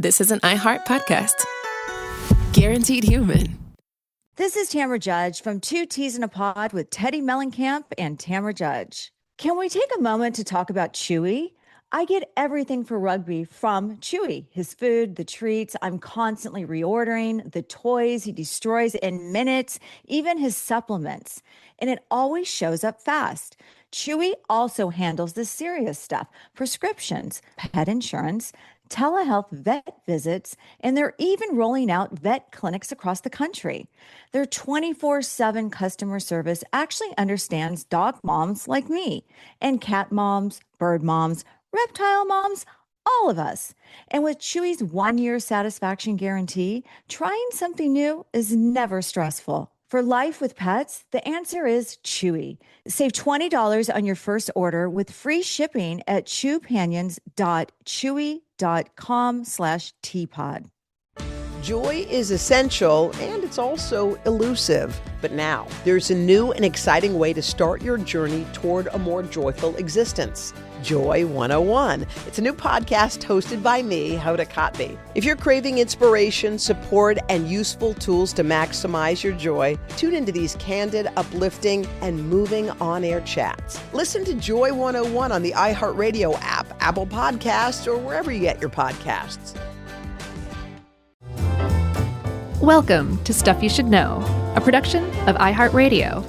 This is an iHeart podcast. Guaranteed human. This is Tamra Judge from Two Teas in a Pod with Teddy Mellencamp and Tamra Judge. Can we take a moment to talk about Chewy? I get everything for rugby from Chewy. His food, the treats, I'm constantly reordering, the toys he destroys in minutes, even his supplements. And it always shows up fast. Chewy also handles the serious stuff, prescriptions, pet insurance, telehealth vet visits, and they're even rolling out vet clinics across the country. Their 24/7 customer service actually understands dog moms like me and cat moms, bird moms, reptile moms, all of us. And with Chewy's 1-year satisfaction guarantee, trying something new is never stressful. For life with pets, the answer is Chewy. Save $20 on your first order with free shipping at chewpanions.chewy.com/teapod. Joy is essential and it's also elusive. But now there's a new and exciting way to start your journey toward a more joyful existence. Joy 101. It's a new podcast hosted by me, Hoda Kotb. If you're craving inspiration, support, and useful tools to maximize your joy, tune into these candid, uplifting, and moving on-air chats. Listen to Joy 101 on the iHeartRadio app, Apple Podcasts, or wherever you get your podcasts. Welcome to Stuff You Should Know, a production of iHeartRadio.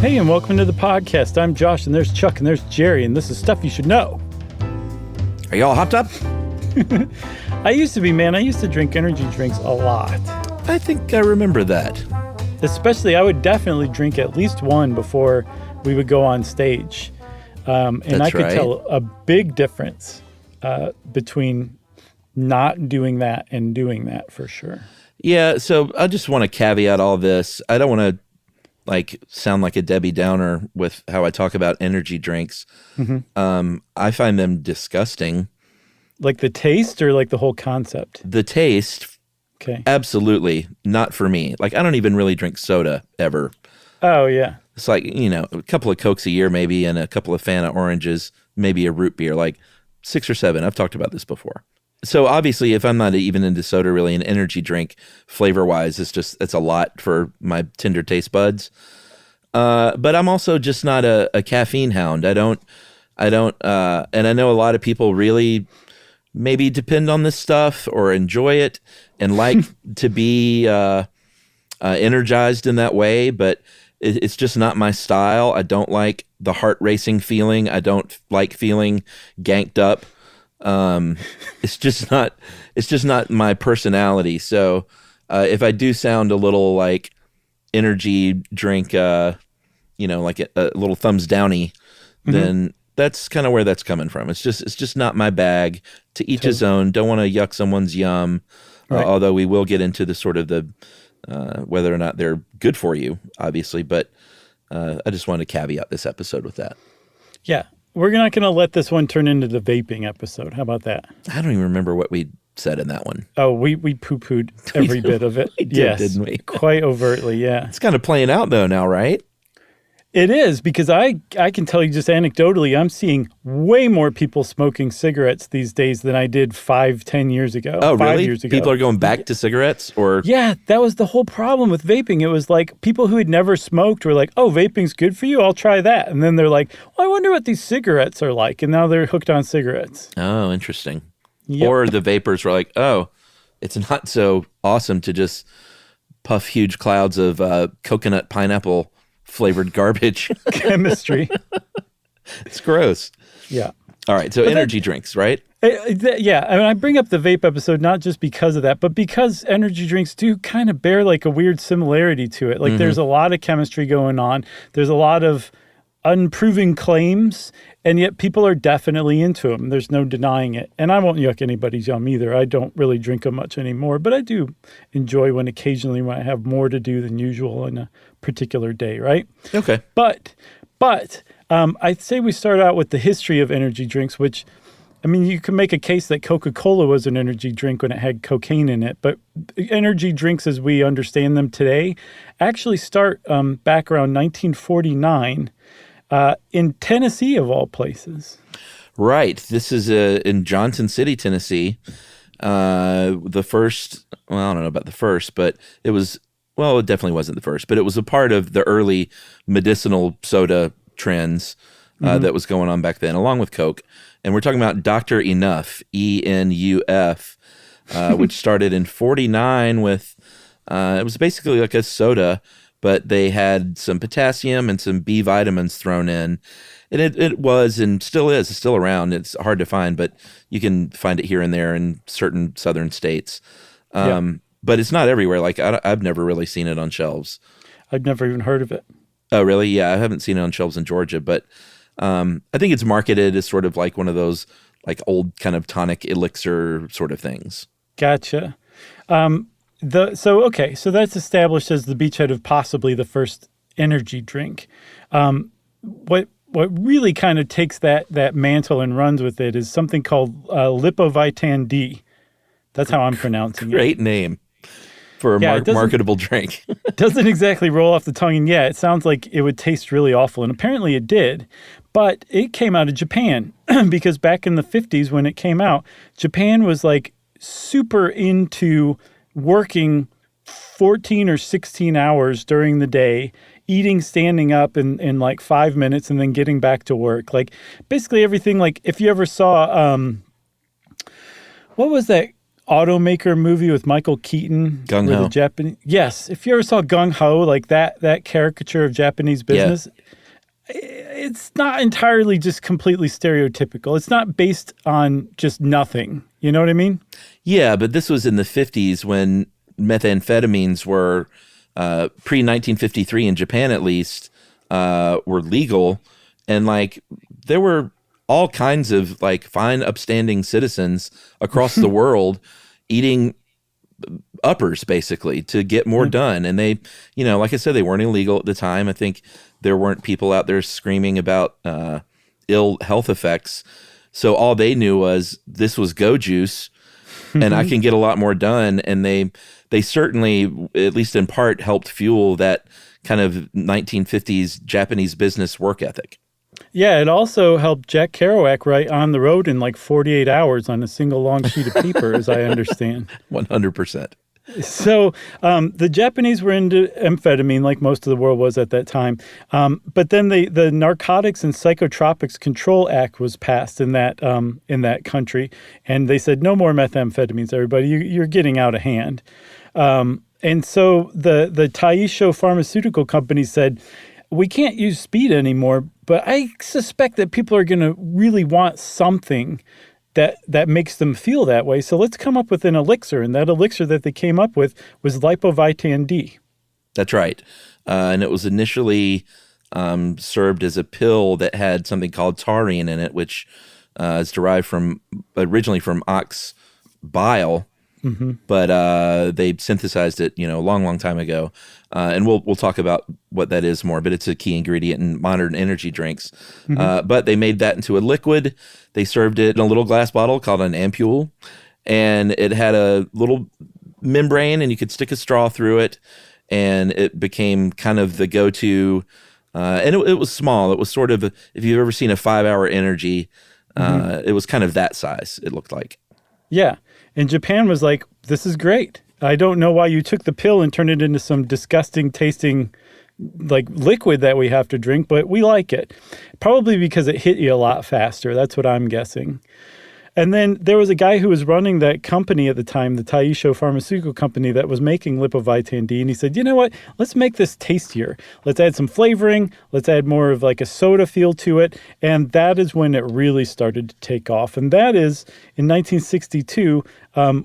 Hey, and welcome to the podcast. I'm Josh, and there's Chuck, and there's Jerry, and this is Stuff You Should Know. Are y'all hopped up? I used to be, man. I used to drink energy drinks a lot. I think I remember that. Especially, I would definitely drink at least one before we would go on stage. And That's I could right. tell a big difference between not doing that and doing that for sure. Yeah, so I just want to caveat all this. I don't want to sound like a Debbie Downer with how I talk about energy drinks. Mm-hmm. I find them disgusting. Like the taste or like the whole concept? The taste, okay, absolutely not for me. Like I don't even really drink soda ever. Oh, yeah. It's like, a couple of Cokes a year maybe and a couple of Fanta oranges, maybe a root beer, like 6 or 7. I've talked about this before. So obviously, if I'm not even into soda really, an energy drink flavor-wise, it's a lot for my tender taste buds. But I'm also just not a caffeine hound. I don't, and I know a lot of people really maybe depend on this stuff or enjoy it and like to be energized in that way, but it's just not my style. I don't like the heart racing feeling. I don't like feeling ganked up. It's just not my personality. So if I do sound a little like energy drink, like a little thumbs downy, then that's kind of where that's coming from. It's just not my bag. To each his own. Don't want to yuck someone's yum. Right. Although we will get into the sort of the whether or not they're good for you, obviously. But I just wanted to caveat this episode with that. Yeah. We're not going to let this one turn into the vaping episode. How about that? I don't even remember what we said in that one. Oh, we poo-pooed every bit of it. We did, yes, didn't we? Quite overtly, yeah. It's kind of playing out though now, right? It is, because I can tell you just anecdotally, I'm seeing way more people smoking cigarettes these days than I did 5-10 years ago. Oh, 5 really? years ago. People are going back to cigarettes? Or Yeah, that was the whole problem with vaping. It was like people who had never smoked were like, oh, vaping's good for you, I'll try that. And then they're like, well, I wonder what these cigarettes are like. And now they're hooked on cigarettes. Oh, interesting. Yep. Or the vapors were like, oh, it's not so awesome to just puff huge clouds of coconut pineapple flavored garbage. Chemistry. It's gross. Yeah. All right. So energy drinks, right? Yeah. I mean, I bring up the vape episode not just because of that, but because energy drinks do kind of bear like a weird similarity to it. Like there's a lot of chemistry going on. There's a lot of unproven claims, and yet people are definitely into them. There's no denying it. And I won't yuck anybody's yum either. I don't really drink them much anymore, but I do enjoy when I have more to do than usual on a particular day, right? Okay. But I'd say we start out with the history of energy drinks, which, I mean, you can make a case that Coca-Cola was an energy drink when it had cocaine in it, but energy drinks as we understand them today actually start back around 1949. in Tennessee, of all places. Right. This is in Johnson City, Tennessee. The first, well, I don't know about the first, but it was, well, it definitely wasn't the first, but it was a part of the early medicinal soda trends that was going on back then, along with Coke. And we're talking about Dr. Enough, ENUF, which started in 49 with, it was basically like a soda, but they had some potassium and some B vitamins thrown in. And it was and still is, it's still around. It's hard to find, but you can find it here and there in certain southern states. But it's not everywhere. Like I've never really seen it on shelves. I've never even heard of it. Oh, really? Yeah, I haven't seen it on shelves in Georgia, but I think it's marketed as sort of like one of those like old kind of tonic elixir sort of things. Gotcha. So that's established as the beachhead of possibly the first energy drink. What really kind of takes that mantle and runs with it is something called Lipovitan D. That's how I'm pronouncing it. Great name for a marketable drink. Doesn't exactly roll off the tongue, and it sounds like it would taste really awful, and apparently it did. But it came out of Japan because back in the 50s when it came out, Japan was like super into working 14 or 16 hours during the day, eating standing up in like 5 minutes and then getting back to work. Like basically everything, like if you ever saw, what was that automaker movie with Michael Keaton? Gung Ho. Japanese. Yes. If you ever saw Gung Ho, like that caricature of Japanese business, it's not entirely just completely stereotypical. It's not based on just nothing. You know what I mean? Yeah, but this was in the 50s when methamphetamines were pre-1953 in Japan at least were legal, and like there were all kinds of like fine upstanding citizens across the world eating uppers basically to get more done. And they, like I said, they weren't illegal at the time. I think there weren't people out there screaming about ill health effects. So all they knew was this was go juice and I can get a lot more done. And they certainly, at least in part, helped fuel that kind of 1950s Japanese business work ethic. Yeah, it also helped Jack Kerouac write On the Road in like 48 hours on a single long sheet of paper, as I understand. 100%. So the Japanese were into amphetamine like most of the world was at that time. But then the Narcotics and Psychotropics Control Act was passed in that country. And they said, no more methamphetamines, everybody. You're getting out of hand. And so the Taisho pharmaceutical company said, we can't use speed anymore, but I suspect that people are going to really want something that makes them feel that way. So let's come up with an elixir. And that elixir that they came up with was Lipovitan D. That's right. And it was initially served as a pill that had something called taurine in it, which is derived originally from ox bile. Mm-hmm. But they synthesized it, a long time ago. And we'll talk about what that is more, but it's a key ingredient in modern energy drinks. Mm-hmm. But they made that into a liquid. They served it in a little glass bottle called an ampule. And it had a little membrane and you could stick a straw through it. And it became kind of the go-to. And it was small. It was sort of, if you've ever seen a 5-hour energy, it was kind of that size, it looked like. Yeah. And Japan was like, this is great. I don't know why you took the pill and turned it into some disgusting tasting like liquid that we have to drink, but we like it. Probably because it hit you a lot faster. That's what I'm guessing. And then there was a guy who was running that company at the time, the Taisho pharmaceutical company that was making Lipovitan D. And he said, you know what? Let's make this tastier. Let's add some flavoring. Let's add more of like a soda feel to it. And that is when it really started to take off. And that is in 1962,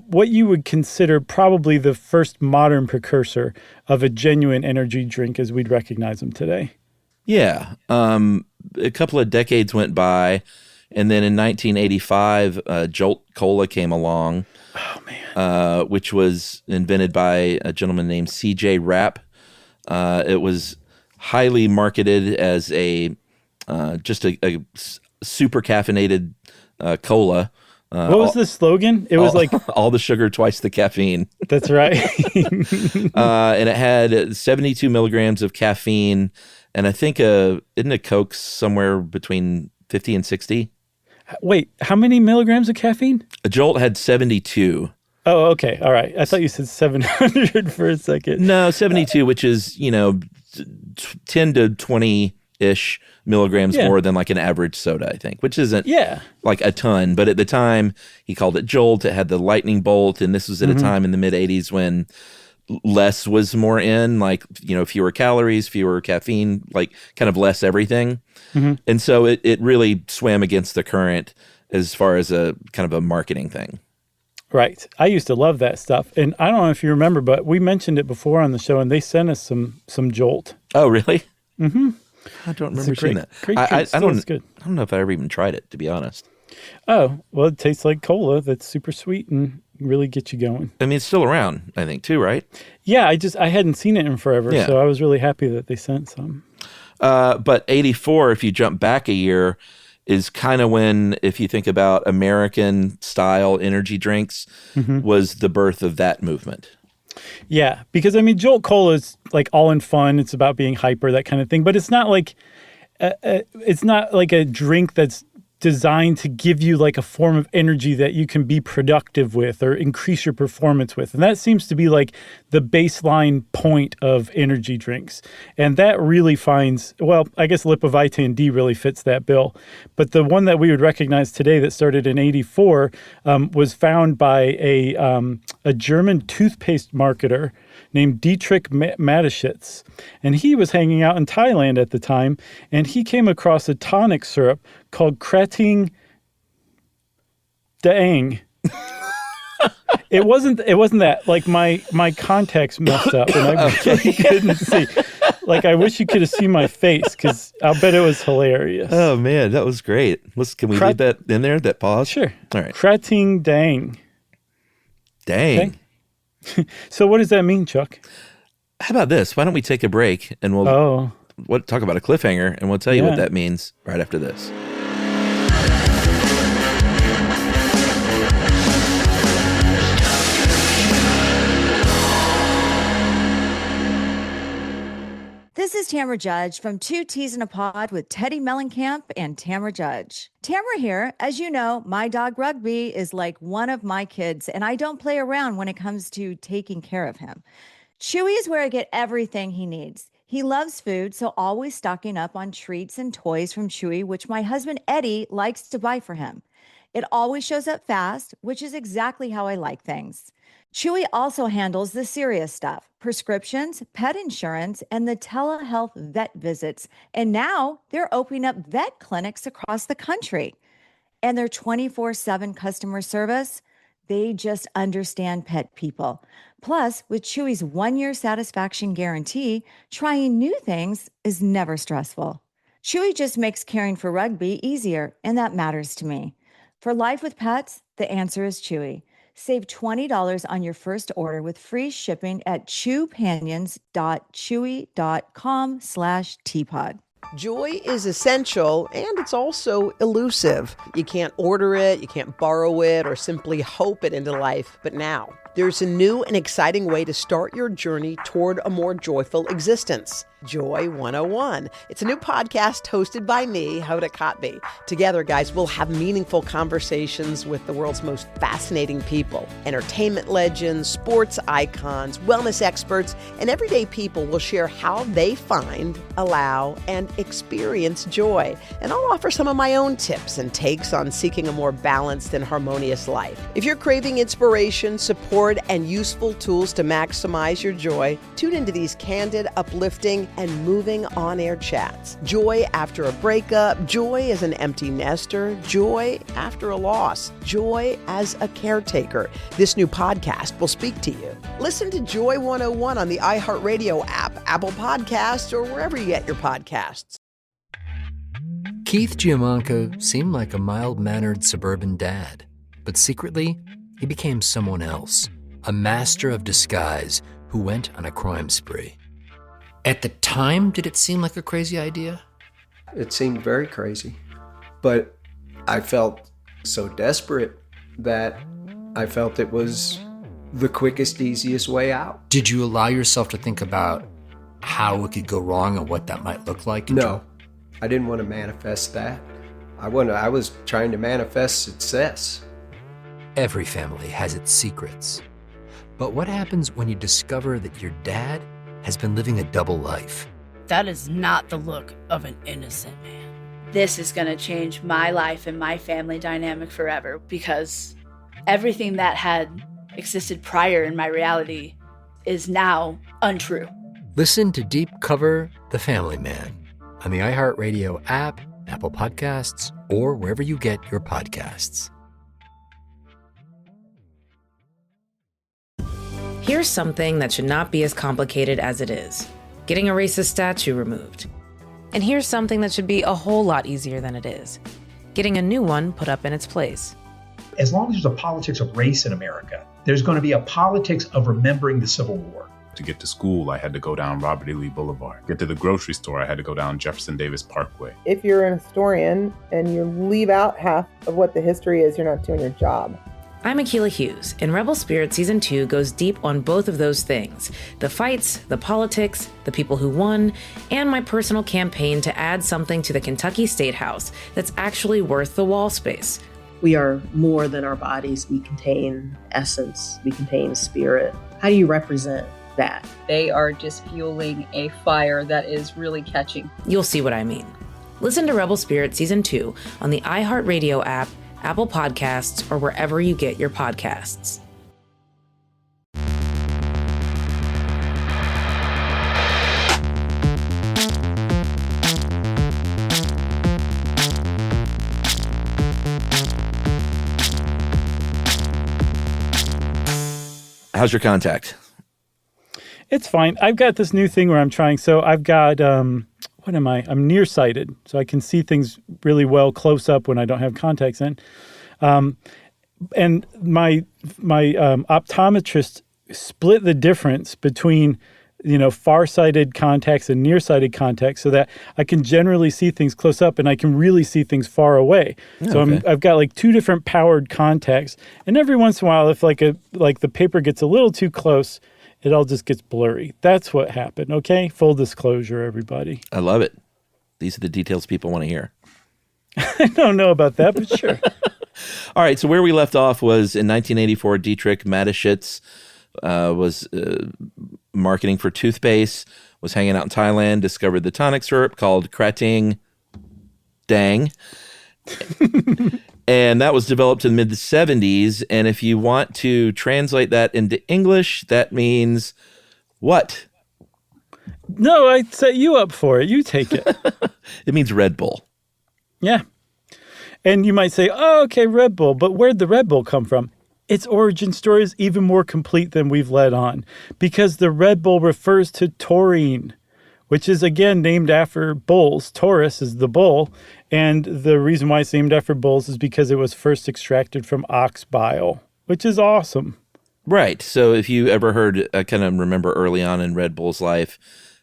what you would consider probably the first modern precursor of a genuine energy drink as we'd recognize them today. Yeah. A couple of decades went by. And then in 1985, Jolt Cola came along, which was invented by a gentleman named C.J. Rapp. It was highly marketed as just a super caffeinated cola. What was the slogan? It was like all the sugar, twice the caffeine. That's right. And it had 72 milligrams of caffeine And I think isn't a Coke somewhere between 50 and 60? Wait, how many milligrams of caffeine? A Jolt had 72. Oh, okay. All right. I thought you said 700 for a second. No, 72, which is, 10 to 20-ish milligrams more than like an average soda, I think, which isn't like a ton. But at the time, he called it Jolt. It had the lightning bolt. And this was at a time in the mid-'80s when less was more in, like, fewer calories, fewer caffeine, like kind of less everything. And so it really swam against the current as far as a kind of a marketing thing. Right. I used to love that stuff. And I don't know if you remember, but we mentioned it before on the show, and they sent us some Jolt. Oh, really? Mm-hmm. I don't remember seeing that. I don't, good. I don't know if I ever even tried it, to be honest. Oh, well, it tastes like cola. That's super sweet and really gets you going. I mean, it's still around, I think, too, right? Yeah, I hadn't seen it in forever, so I was really happy that they sent some. But 84, if you jump back a year, is kind of when, if you think about American-style energy drinks, was the birth of that movement. Yeah, because, Jolt Cola is like all in fun. It's about being hyper, that kind of thing. But it's not like a drink that's designed to give you like a form of energy that you can be productive with or increase your performance with. And that seems to be like the baseline point of energy drinks. And that really finds, well, I guess Lipovitan D really fits that bill. But the one that we would recognize today that started in 84 was found by a German toothpaste marketer named Dietrich Mateschitz. And he was hanging out in Thailand at the time, and he came across a tonic syrup called Krating Daeng. It wasn't that. Like, my context messed up, and I really couldn't see. Like, I wish you could have seen my face, because I'll bet it was hilarious. Oh, man, that was great. Can we leave that in there, that pause? Sure. All right. Krating Daeng. Dang. So what does that mean, Chuck? How about this? Why don't we take a break and we'll talk about a cliffhanger, and we'll tell you what that means right after this. This is Tamara Judge from Two Teas in a Pod with Teddy Mellencamp and Tamara Judge. Tamara here. As you know, my dog Rugby is like one of my kids, and I don't play around when it comes to taking care of him. Chewy is where I get everything he needs. He loves food, so always stocking up on treats and toys from Chewy, which my husband Eddie likes to buy for him. It always shows up fast, which is exactly how I like things. Chewy also handles the serious stuff, prescriptions, pet insurance, and the telehealth vet visits. And now they're opening up vet clinics across the country. And their 24/7 customer service, they just understand pet people. Plus, with Chewy's 1-year satisfaction guarantee, trying new things is never stressful. Chewy just makes caring for Rugby easier, and that matters to me. For life with pets, the answer is Chewy. Save $20 on your first order with free shipping at chewpanions.chewy.com/teapod. Joy is essential, and it's also elusive. You can't order it, you can't borrow it, or simply hope it into life. But now, there's a new and exciting way to start your journey toward a more joyful existence. Joy 101. It's a new podcast hosted by me, Hoda Kotb. Together, guys, we'll have meaningful conversations with the world's most fascinating people. Entertainment legends, sports icons, wellness experts, and everyday people will share how they find, allow, and experience joy. And I'll offer some of my own tips and takes on seeking a more balanced and harmonious life. If you're craving inspiration, support, and useful tools to maximize your joy, tune into these candid, uplifting, and moving on-air chats. Joy after a breakup, joy as an empty nester, joy after a loss, joy as a caretaker. This new podcast will speak to you. Listen to Joy 101 on the iHeartRadio app, Apple Podcasts, or wherever you get your podcasts. Keith Giamanco seemed like a mild-mannered suburban dad, but secretly, he became someone else, a master of disguise who went on a crime spree. At the time, did it seem like a crazy idea? It seemed very crazy, but I felt so desperate that I felt it was the quickest, easiest way out. Did you allow yourself to think about how it could go wrong and what that might look like? No, I didn't want to manifest that. I was trying to manifest success. Every family has its secrets. But what happens when you discover that your dad has been living a double life? That is not the look of an innocent man. This is going to change my life and my family dynamic forever, because everything that had existed prior in my reality is now untrue. Listen to Deep Cover The Family Man on the iHeartRadio app, Apple Podcasts, or wherever you get your podcasts. Here's something that should not be as complicated as it is: getting a racist statue removed. And here's something that should be a whole lot easier than it is: getting a new one put up in its place. As long as there's a politics of race in America, there's going to be a politics of remembering the Civil War. To get to school, I had to go down Robert E. Lee Boulevard. Get to the grocery store, I had to go down Jefferson Davis Parkway. If you're an historian and you leave out half of what the history is, you're not doing your job. I'm Akilah Hughes, and Rebel Spirit Season 2 goes deep on both of those things: the fights, the politics, the people who won, and my personal campaign to add something to the Kentucky State House that's actually worth the wall space. We are more than our bodies. We contain essence. We contain spirit. How do you represent that? They are just fueling a fire that is really catching. You'll see what I mean. Listen to Rebel Spirit Season 2 on the iHeartRadio app, Apple Podcasts, or wherever you get your podcasts. How's your contact? It's fine. I've got this new thing where I'm trying. So I've got, what am I? I'm nearsighted. So I can see things really well close up when I don't have contacts in. And my optometrist split the difference between, farsighted contacts and nearsighted contacts so that I can generally see things close up and I can really see things far away. So okay. I've got like two different powered contacts. And every once in a while, if the paper gets a little too close, it all just gets blurry. That's what happened. Okay. Full disclosure, everybody. I love it. These are the details people want to hear. I don't know about that, but sure. All right. So where we left off was in 1984, Dietrich Mateschitz was marketing for toothpaste, was hanging out in Thailand, discovered the tonic syrup called Krating Dang. And that was developed in the mid-70s. And if you want to translate that into English, that means what? No, I set you up for it. You take it. It means Red Bull. Yeah. And you might say, oh, okay, Red Bull. But where'd the Red Bull come from? Its origin story is even more complete than we've led on, because the Red Bull refers to taurine, which is, again, named after bulls. Taurus is the bull. And the reason why it's named after bulls is because it was first extracted from ox bile, which is awesome. Right. So if you ever heard, I kind of remember early on in Red Bull's life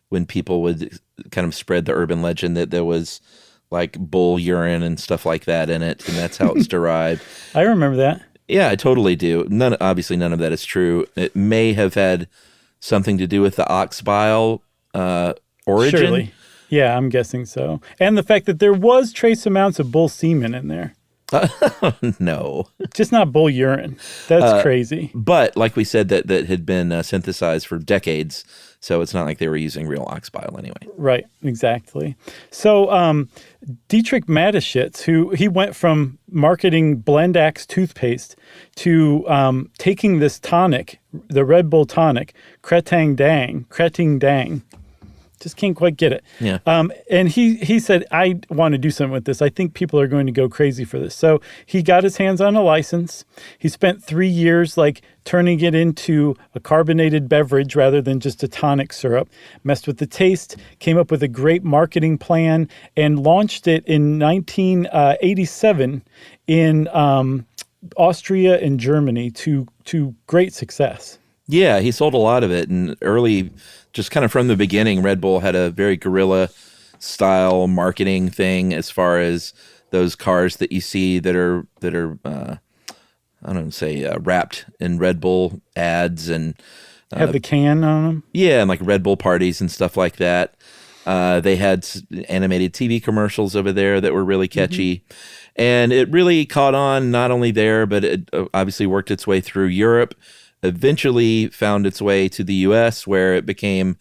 when people would kind of spread the urban legend that there was like bull urine and stuff like that in it, and that's how it's derived. I remember that. Yeah, I totally do. Obviously, none of that is true. It may have had something to do with the ox bile origin. Surely. Yeah, I'm guessing so. And the fact that there was trace amounts of bull semen in there. No. Just not bull urine. That's crazy. But like we said, that had been synthesized for decades, so it's not like they were using real ox bile anyway. Right, exactly. So Dietrich Mateschitz, he went from marketing Blendax toothpaste to taking this tonic, the Red Bull tonic, Krating Dang. Just can't quite get it. Yeah. And he said, I want to do something with this. I think people are going to go crazy for this. So he got his hands on a license. He spent 3 years turning it into a carbonated beverage rather than just a tonic syrup, messed with the taste, came up with a great marketing plan, and launched it in 1987 in Austria and Germany to great success. Yeah, he sold a lot of it, and early, just kind of from the beginning, Red Bull had a very guerrilla style marketing thing as far as those cars that you see that are wrapped in Red Bull ads, and Have the can on them? Yeah, and like Red Bull parties and stuff like that. They had animated TV commercials over there that were really catchy. And it really caught on not only there, but it obviously worked its way through Europe, eventually found its way to the US, where it became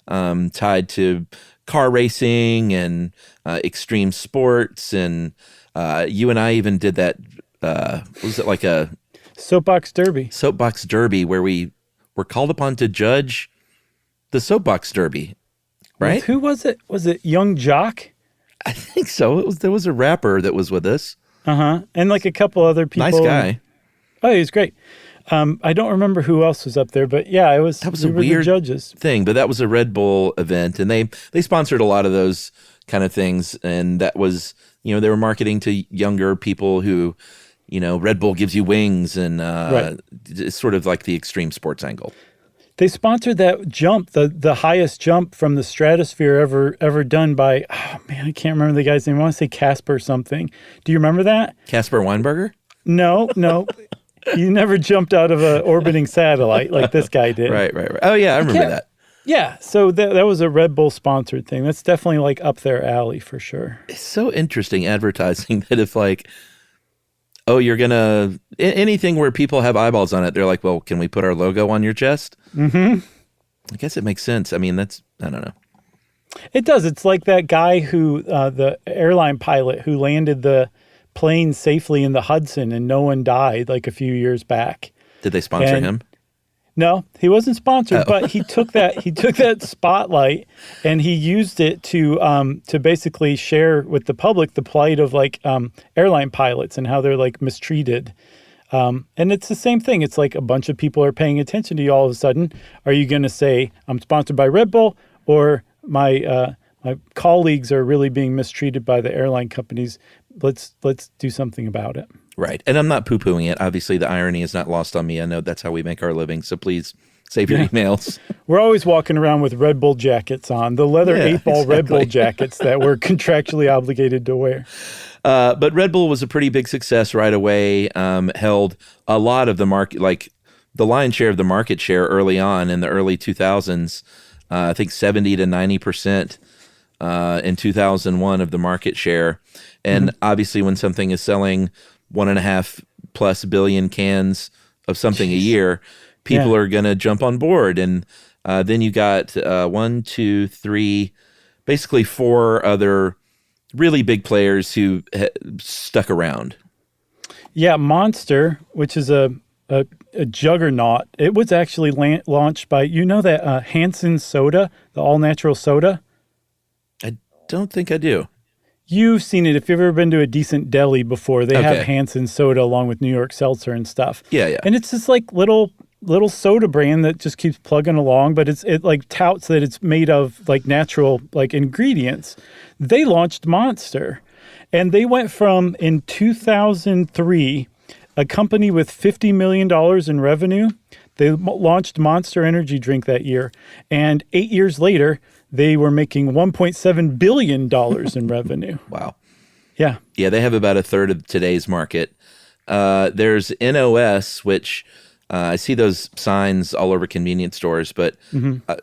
tied to car racing and extreme sports. And you and I even did that, was it like a Soapbox Derby? Soapbox Derby, where we were called upon to judge the Soapbox Derby, right? Who was it? Was it Young Jock? I think so. There was a rapper that was with us. And like a couple other people. Nice guy. Oh, he was great. I don't remember who else was up there, but yeah, that was a weird judges thing. But that was a Red Bull event, and they sponsored a lot of those kind of things. And that was, they were marketing to younger people who, Red Bull gives you wings, and it's sort of like the extreme sports angle. They sponsored that jump, the highest jump from the stratosphere ever done by, oh man, I can't remember the guy's name. I want to say Casper something. Do you remember that? Casper Weinberger? No. He never jumped out of an orbiting satellite like this guy did. Right. Oh yeah, I remember that. Yeah, so that was a Red Bull sponsored thing. That's definitely like up their alley for sure. It's so interesting advertising that if like, oh, you're going to, anything where people have eyeballs on it, they're like, well, can we put our logo on your chest? I guess it makes sense. I mean, I don't know. It does. It's like that guy who, the airline pilot who landed the plane safely in the Hudson and no one died like a few years back. Did they sponsor him? No, he wasn't sponsored, but he took that spotlight and he used it to basically share with the public the plight of like airline pilots and how they're like mistreated. And it's the same thing. It's like a bunch of people are paying attention to you all of a sudden. Are you going to say I'm sponsored by Red Bull, or my colleagues are really being mistreated by the airline companies? Let's do something about it. Right. And I'm not poo-pooing it. Obviously, the irony is not lost on me. I know that's how we make our living. So please save your emails. We're always walking around with Red Bull jackets on, the leather 8-ball Red Bull jackets that we're contractually obligated to wear. But Red Bull was a pretty big success right away, held a lot of the market, like the lion's share of the market share early on in the early 2000s, I think 70 to 90% in 2001 of the market share. And obviously when something is selling 1.5+ billion cans of something a year, people are going to jump on board. And then you got 1, 2, 3, basically 4 other really big players who stuck around. Yeah, Monster, which is a juggernaut. It was actually launched by, that Hansen soda, the all-natural soda? I don't think I do. You've seen it. If you've ever been to a decent deli before, they have Hansen soda along with New York Seltzer and stuff. Yeah. And it's this like little soda brand that just keeps plugging along, but it like touts that it's made of like natural like ingredients. They launched Monster, and they went from, in 2003, a company with $50 million in revenue. They launched Monster energy drink that year, and 8 years later, they were making $1.7 billion in revenue. Wow. Yeah. Yeah, they have about a third of today's market. There's NOS, which I see those signs all over convenience stores, but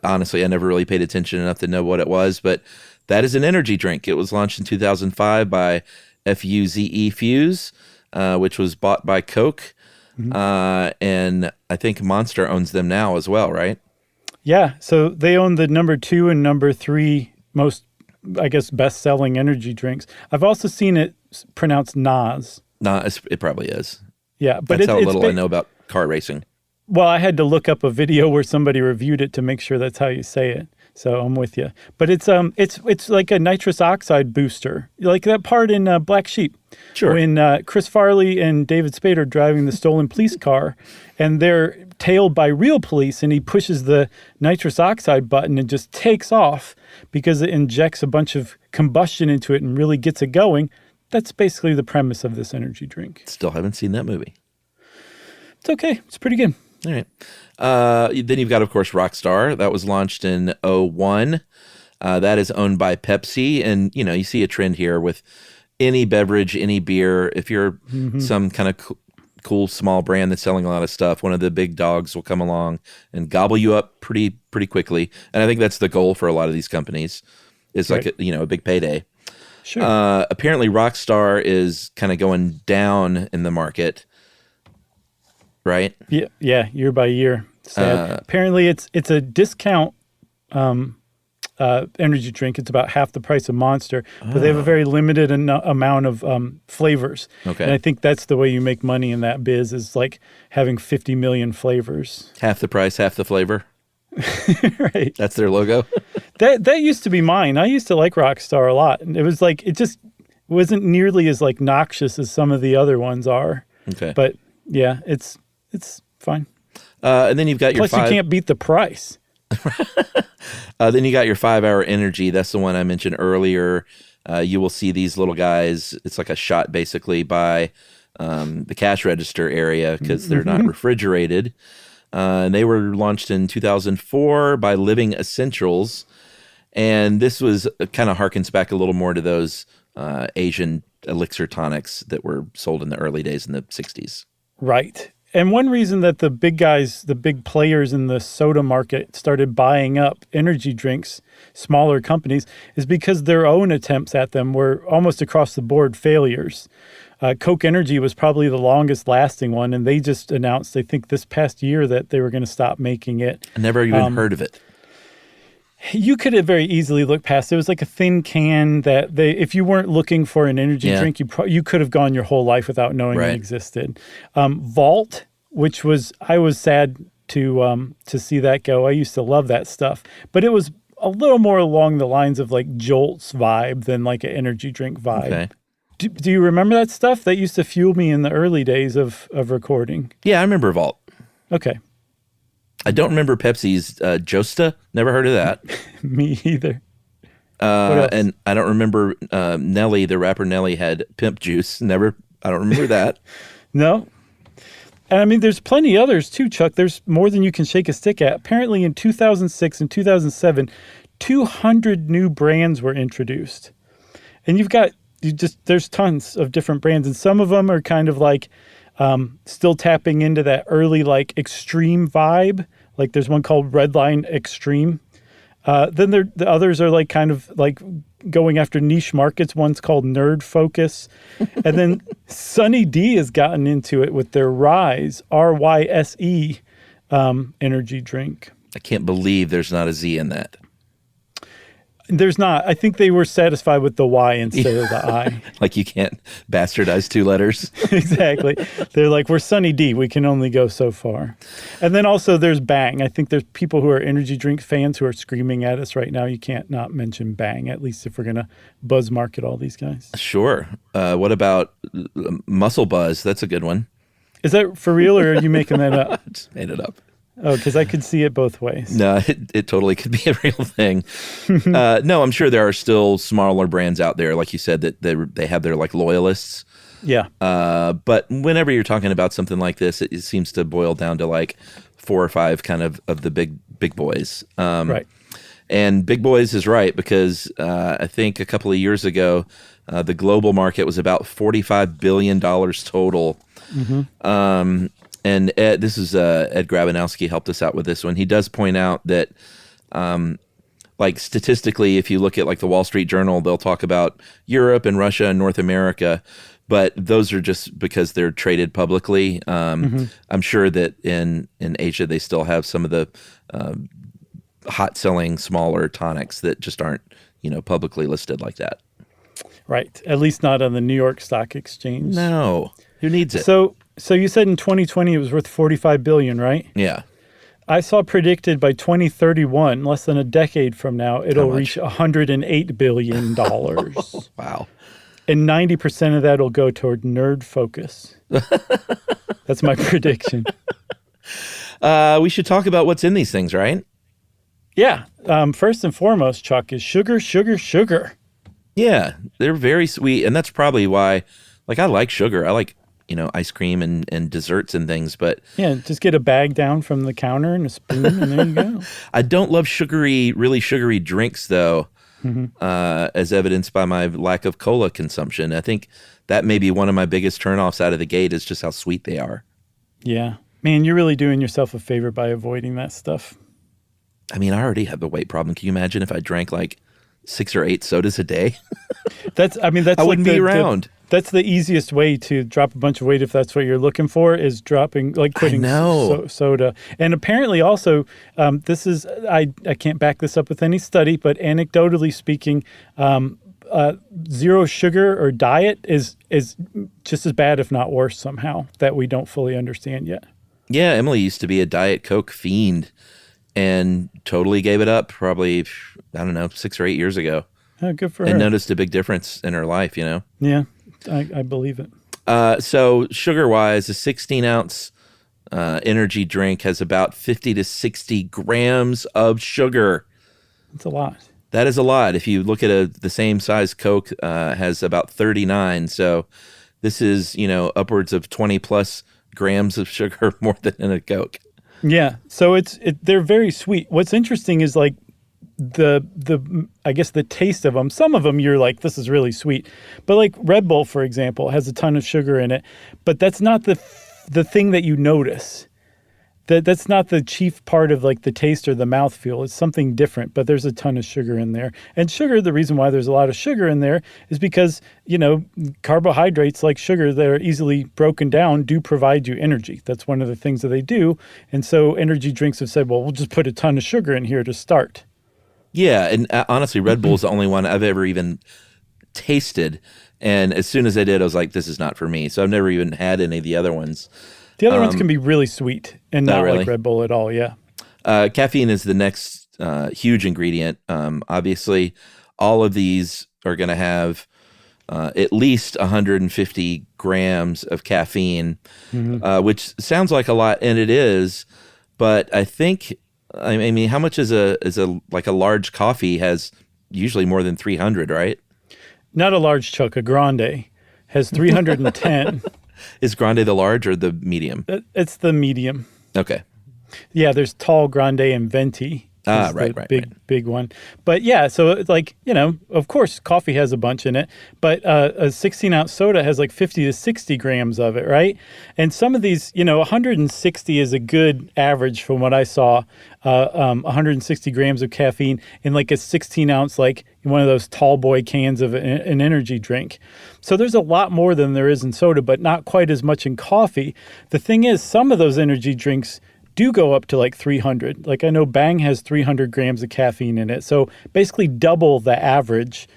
honestly, I never really paid attention enough to know what it was. But that is an energy drink. It was launched in 2005 by FUZE Fuse, which was bought by Coke. And I think Monster owns them now as well, right? Yeah, so they own the number 2 and number 3 most, I guess, best-selling energy drinks. I've also seen it pronounced Nas. Nas, it probably is. Yeah, but that's how little I know about car racing. Well, I had to look up a video where somebody reviewed it to make sure that's how you say it. So I'm with you. But it's like a nitrous oxide booster, like that part in Black Sheep. Sure. When Chris Farley and David Spade are driving the stolen police car, and they're tailed by real police, and he pushes the nitrous oxide button and just takes off because it injects a bunch of combustion into it and really gets it going. That's basically the premise of this energy drink. Still haven't seen that movie. It's okay. It's pretty good. All right. Then you've got, of course, Rockstar. That was launched in 2001. That is owned by Pepsi. And, you see a trend here with any beverage, any beer. If you're some kind of cool small brand that's selling a lot of stuff, one of the big dogs will come along and gobble you up pretty quickly. And I think that's the goal for a lot of these companies. Is like a big payday. Sure. Apparently, Rockstar is kind of going down in the market, right? Yeah, year by year. Sad. Apparently, it's a discount energy drink. It's about half the price of Monster, but they have a very limited amount of flavors. Okay. And I think that's the way you make money in that biz, is like having 50 million flavors. Half the price, half the flavor. Right. That's their logo. That used to be mine. I used to like Rockstar a lot. And it was like, it just wasn't nearly as like noxious as some of the other ones are. Okay. But yeah, it's fine. And then you've got your Plus you can't beat the price. Then you got your 5-hour energy. That's the one I mentioned earlier. You will see these little guys. It's like a shot basically by the cash register area because they're not refrigerated. And they were launched in 2004 by Living Essentials. And this was kind of harkens back a little more to those Asian elixir tonics that were sold in the early days in the 60s. Right. And one reason that the big guys, the big players in the soda market started buying up energy drinks, smaller companies, is because their own attempts at them were almost across the board failures. Coke Energy was probably the longest lasting one, and they just announced, I think this past year, that they were going to stop making it. I never even heard of it. You could have very easily looked past it. It was like a thin can that if you weren't looking for an energy drink, you could have gone your whole life without knowing it existed. Vault, which I was sad to see that go. I used to love that stuff, but it was a little more along the lines of like Jolt's vibe than like an energy drink vibe. Okay. Do you remember that stuff? That used to fuel me in the early days of recording. Yeah, I remember Vault. Okay. I don't remember Pepsi's Josta. Never heard of that. Me either. And I don't remember Nelly, the rapper Nelly had Pimp Juice. I don't remember that. No. And I mean, there's plenty others too, Chuck. There's more than you can shake a stick at. Apparently in 2006 and 2007, 200 new brands were introduced. And there's tons of different brands. And some of them are kind of like still tapping into that early like extreme vibe. Like there's one called Redline Extreme. Then the others are like kind of like going after niche markets. One's called Nerd Focus. And then Sunny D has gotten into it with their Rise, RYSE energy drink. I can't believe there's not a Z in that. There's not. I think they were satisfied with the Y instead of the I. Like you can't bastardize two letters. Exactly. They're like, we're Sunny D. We can only go so far. And then also there's Bang. I think there's people who are energy drink fans who are screaming at us right now. You can't not mention Bang, at least if we're going to buzz market all these guys. Sure. What about Muscle Buzz? That's a good one. Is that for real or are you making that up? I just made it up. Oh, because I could see it both ways. No, it totally could be a real thing. No, I'm sure there are still smaller brands out there, like you said, that they have their like loyalists. Yeah. But whenever you're talking about something like this, it seems to boil down to like 4 or 5 kind of the big boys. Right. And big boys is right because I think a couple of years ago, the global market was about $45 billion total. Mm-hmm. And Ed Grabanowski helped us out with this one. He does point out that, like statistically, if you look at like the Wall Street Journal, they'll talk about Europe and Russia and North America, but those are just because they're traded publicly. I'm sure that in Asia they still have some of the hot selling smaller tonics that just aren't publicly listed like that. Right. At least not on the New York Stock Exchange. No. Who needs it? So you said in 2020 it was worth $45 billion, right? Yeah. I saw predicted by 2031, less than a decade from now, it'll reach $108 billion. Wow. And 90% of that will go toward Nerd Focus. That's my prediction. We should talk about what's in these things, right? Yeah. First and foremost, Chuck, is sugar, sugar, sugar. Yeah. They're very sweet. And that's probably why, like, I like sugar. I like ice cream and desserts and things, but yeah, just get a bag down from the counter and a spoon and there you go. I don't love really sugary drinks though, as evidenced by my lack of cola consumption. I think that may be one of my biggest turnoffs out of the gate is just how sweet they are. Yeah. Man, you're really doing yourself a favor by avoiding that stuff. I mean, I already have a weight problem. Can you imagine if I drank like 6 or 8 sodas a day? That's I like wouldn't be around. That's the easiest way to drop a bunch of weight if that's what you're looking for, is dropping, like quitting soda. And apparently also, this is, I can't back this up with any study, but anecdotally speaking, zero sugar or diet is just as bad, if not worse somehow, that we don't fully understand yet. Yeah, Emily used to be a Diet Coke fiend and totally gave it up probably, I don't know, 6 or 8 years ago. Oh, good for her. And noticed a big difference in her life, you know? Yeah, I believe it. So sugar-wise, a 16-ounce energy drink has about 50 to 60 grams of sugar. That's a lot. That is a lot. If you look at the same size Coke, has about 39. So this is, upwards of 20 plus grams of sugar more than in a Coke. Yeah. So they're very sweet. What's interesting is like the I guess the taste of them. Some of them you're like, this is really sweet. But like Red Bull, for example, has a ton of sugar in it. But that's not the thing that you notice. That's not the chief part of like the taste or the mouthfeel. It's something different, but there's a ton of sugar in there. And sugar, the reason why there's a lot of sugar in there is because, carbohydrates like sugar that are easily broken down do provide you energy. That's one of the things that they do. And so energy drinks have said, well, we'll just put a ton of sugar in here to start. Yeah. And honestly, Red Bull is the only one I've ever even tasted. And as soon as I did, I was like, this is not for me. So I've never even had any of the other ones. The other ones can be really sweet and not really like Red Bull at all, yeah. Caffeine is the next huge ingredient. Obviously, all of these are going to have at least 150 grams of caffeine, which sounds like a lot, and it is. But I think, I mean, how much is a large coffee has usually more than 300, right? Not a large chunk. A grande has 310. Is grande the large or the medium? It's the medium. Okay. Yeah, there's tall, grande, and venti. Right. Big one. But yeah, so it's like, of course, coffee has a bunch in it, but a 16-ounce soda has like 50 to 60 grams of it, right? And some of these, 160 is a good average from what I saw, 160 grams of caffeine in like a 16-ounce, like one of those tall boy cans of an energy drink. So there's a lot more than there is in soda, but not quite as much in coffee. The thing is, some of those energy drinks do go up to like 300. Like I know Bang has 300 grams of caffeine in it. So basically double the average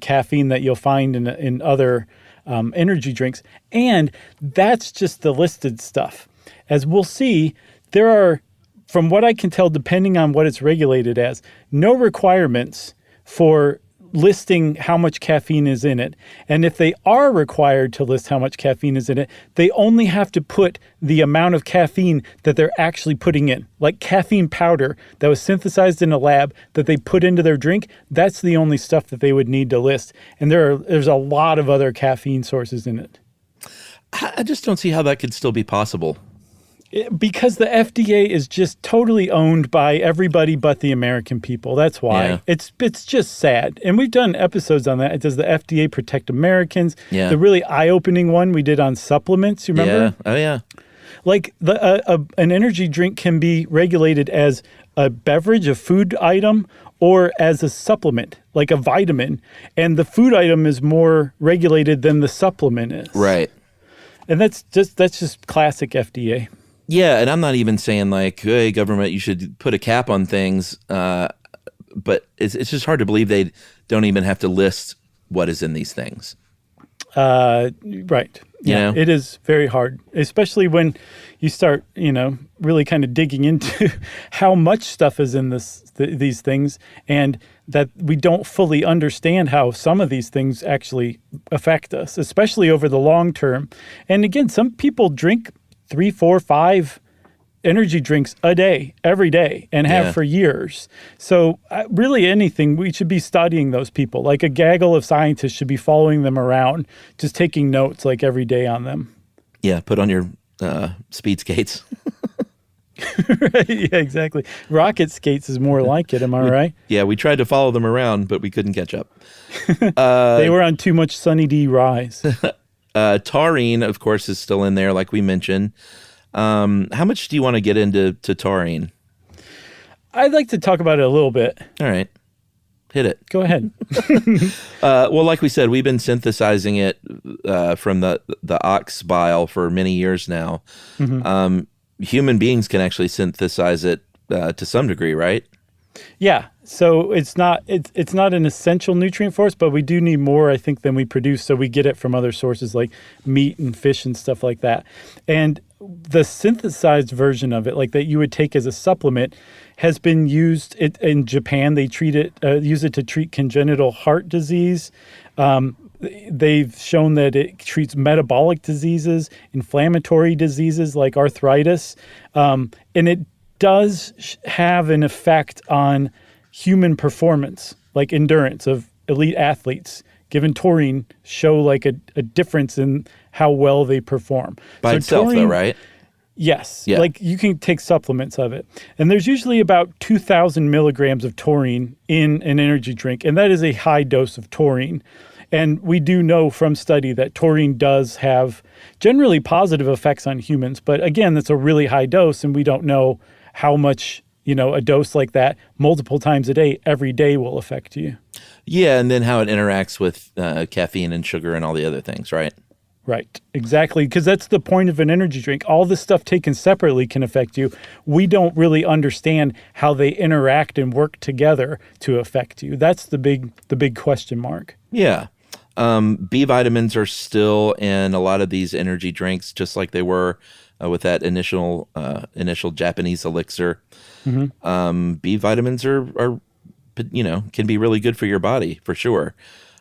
caffeine that you'll find in other energy drinks. And that's just the listed stuff. As we'll see, there are, from what I can tell, depending on what it's regulated as, no requirements for listing how much caffeine is in it. And if they are required to list how much caffeine is in it, they only have to put the amount of caffeine that they're actually putting in. Like caffeine powder that was synthesized in a lab that they put into their drink, that's the only stuff that they would need to list. And there's a lot of other caffeine sources in it. I just don't see how that could still be possible. Because the FDA is just totally owned by everybody but the American people. That's why. Yeah. It's just sad. And we've done episodes on that. Does the FDA protect Americans? Yeah. The really eye-opening one we did on supplements, you remember? Yeah. Oh, yeah. Like an energy drink can be regulated as a beverage, a food item, or as a supplement, like a vitamin. And the food item is more regulated than the supplement is. Right. And that's just classic FDA. Yeah, and I'm not even saying like, hey, government, you should put a cap on things. But it's just hard to believe they don't even have to list what is in these things. Right. Yeah, it is very hard, especially when you start, really kind of digging into how much stuff is in these things, and that we don't fully understand how some of these things actually affect us, especially over the long term. And again, some people drink 3, 4, 5 energy drinks a day, every day, and have for years. So really anything, we should be studying those people. Like a gaggle of scientists should be following them around, just taking notes like every day on them. Yeah, put on your speed skates. Right, yeah, exactly. Rocket skates is more like it. Am I right? Yeah, we tried to follow them around, but we couldn't catch up. They were on too much Sunny D rise. Taurine, of course, is still in there, like we mentioned. How much do you want to get into taurine? I'd like to talk about it a little bit. All right. Hit it. Go ahead. Well, like we said, we've been synthesizing it from the ox bile for many years now. Mm-hmm. Human beings can actually synthesize it to some degree, right? Yeah. So it's not an essential nutrient for us, but we do need more, I think, than we produce. So we get it from other sources like meat and fish and stuff like that. And the synthesized version of it, like that you would take as a supplement, has been used in Japan. They use it to treat congenital heart disease. They've shown that it treats metabolic diseases, inflammatory diseases like arthritis, and it does have an effect on human performance, like endurance of elite athletes. Given taurine, show like a difference in how well they perform. By itself, though, right? Yes. Yeah. Like you can take supplements of it. And there's usually about 2,000 milligrams of taurine in an energy drink. And that is a high dose of taurine. And we do know from study that taurine does have generally positive effects on humans. But again, that's a really high dose, and we don't know how much, a dose like that multiple times a day, every day will affect you. Yeah, and then how it interacts with caffeine and sugar and all the other things, right? Right, exactly, because that's the point of an energy drink. All this stuff taken separately can affect you. We don't really understand how they interact and work together to affect you. That's the big question mark. Yeah. B vitamins are still in a lot of these energy drinks, just like they were with that initial Japanese elixir. Mm-hmm. B vitamins are can be really good for your body for sure.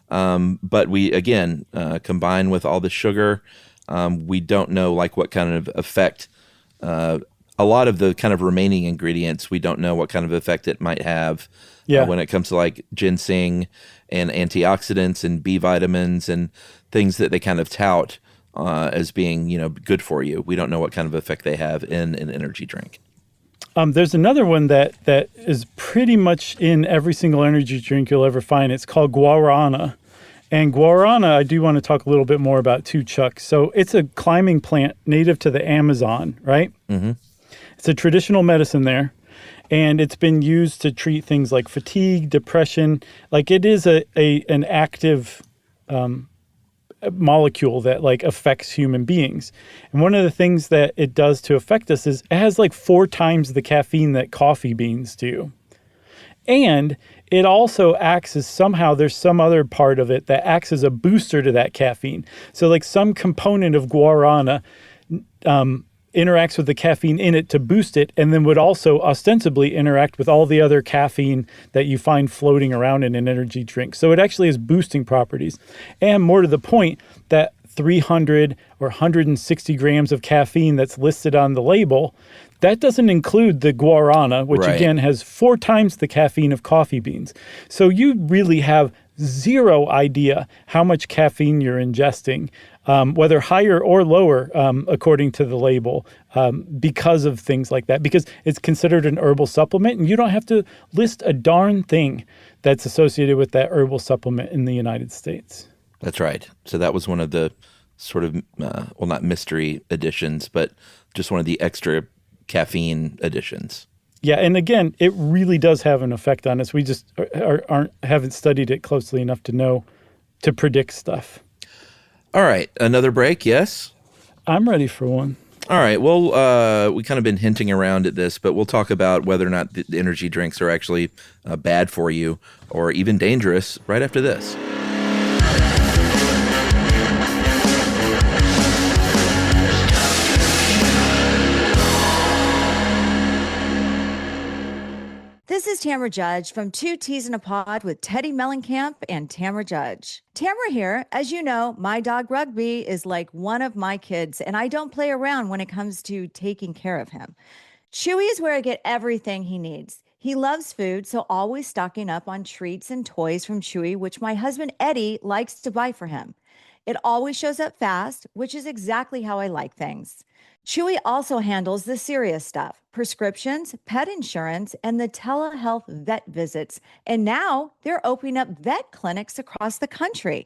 But we, again, combine with all the sugar, we don't know like what kind of effect, a lot of the kind of remaining ingredients, we don't know what kind of effect it might have when it comes to like ginseng and antioxidants and B vitamins and things that they kind of tout as being, good for you. We don't know what kind of effect they have in an energy drink. There's another one that is pretty much in every single energy drink you'll ever find. It's called guarana. And guarana, I do want to talk a little bit more about too, Chuck. So it's a climbing plant native to the Amazon, right? Mm-hmm. It's a traditional medicine there. And it's been used to treat things like fatigue, depression. Like it is an active molecule that like affects human beings. And one of the things that it does to affect us is it has like 4 times the caffeine that coffee beans do. And it also acts as somehow there's some other part of it that acts as a booster to that caffeine. So like some component of guarana interacts with the caffeine in it to boost it, and then would also ostensibly interact with all the other caffeine that you find floating around in an energy drink. So it actually has boosting properties. And more to the point, that 300 or 160 grams of caffeine that's listed on the label, that doesn't include the guarana, which again has 4 times the caffeine of coffee beans. So you really have zero idea how much caffeine you're ingesting, whether higher or lower, according to the label, because of things like that, because it's considered an herbal supplement and you don't have to list a darn thing that's associated with that herbal supplement in the United States. That's right. So that was one of the sort of, not mystery additions, but just one of the extra caffeine additions. Yeah, and again, it really does have an effect on us. We just haven't studied it closely enough to know to predict stuff. All right, another break, yes? I'm ready for one. All right, well, we kind of been hinting around at this, but we'll talk about whether or not the energy drinks are actually bad for you or even dangerous right after this. This is Tamara Judge from Two Teas in a Pod with Teddy Mellencamp and Tamara Judge. Tamara here. As you know, my dog Rugby is like one of my kids, and I don't play around when it comes to taking care of him. Chewy is where I get everything he needs. He loves food, so always stocking up on treats and toys from Chewy, which my husband Eddie likes to buy for him. It always shows up fast, which is exactly how I like things. Chewy also handles the serious stuff, prescriptions, pet insurance, and the telehealth vet visits. And now they're opening up vet clinics across the country.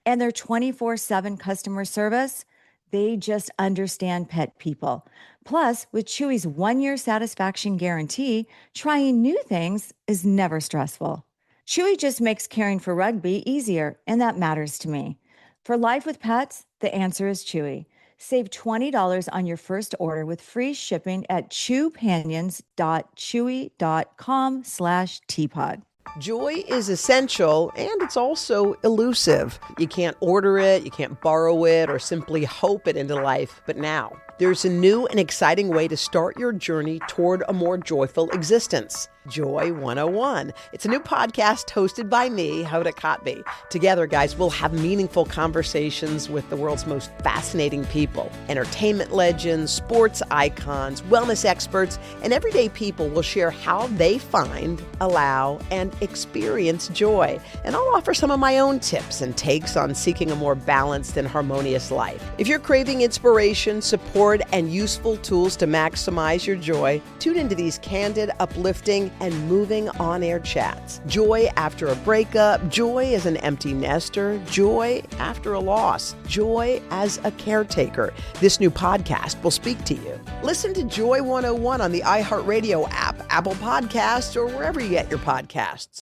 And their 24/7 customer service, they just understand pet people. Plus, with Chewy's 1-year satisfaction guarantee, trying new things is never stressful. Chewy just makes caring for Rugby easier, and that matters to me. For life with pets, the answer is Chewy. Save $20 on your first order with free shipping at chewpanions.chewy.com/teapot. Joy is essential, and it's also elusive. You can't order it, you can't borrow it, or simply hope it into life. But now, there's a new and exciting way to start your journey toward a more joyful existence. Joy 101. It's a new podcast hosted by me, Hoda Kotb. Together, guys, we'll have meaningful conversations with the world's most fascinating people. Entertainment legends, sports icons, wellness experts, and everyday people will share how they find, allow, and experience joy. And I'll offer some of my own tips and takes on seeking a more balanced and harmonious life. If you're craving inspiration, support, and useful tools to maximize your joy, tune into these candid, uplifting, and moving on-air chats. Joy after a breakup, joy as an empty nester, joy after a loss, joy as a caretaker. This new podcast will speak to you. Listen to Joy 101 on the iHeartRadio app, Apple Podcasts, or wherever you get your podcasts.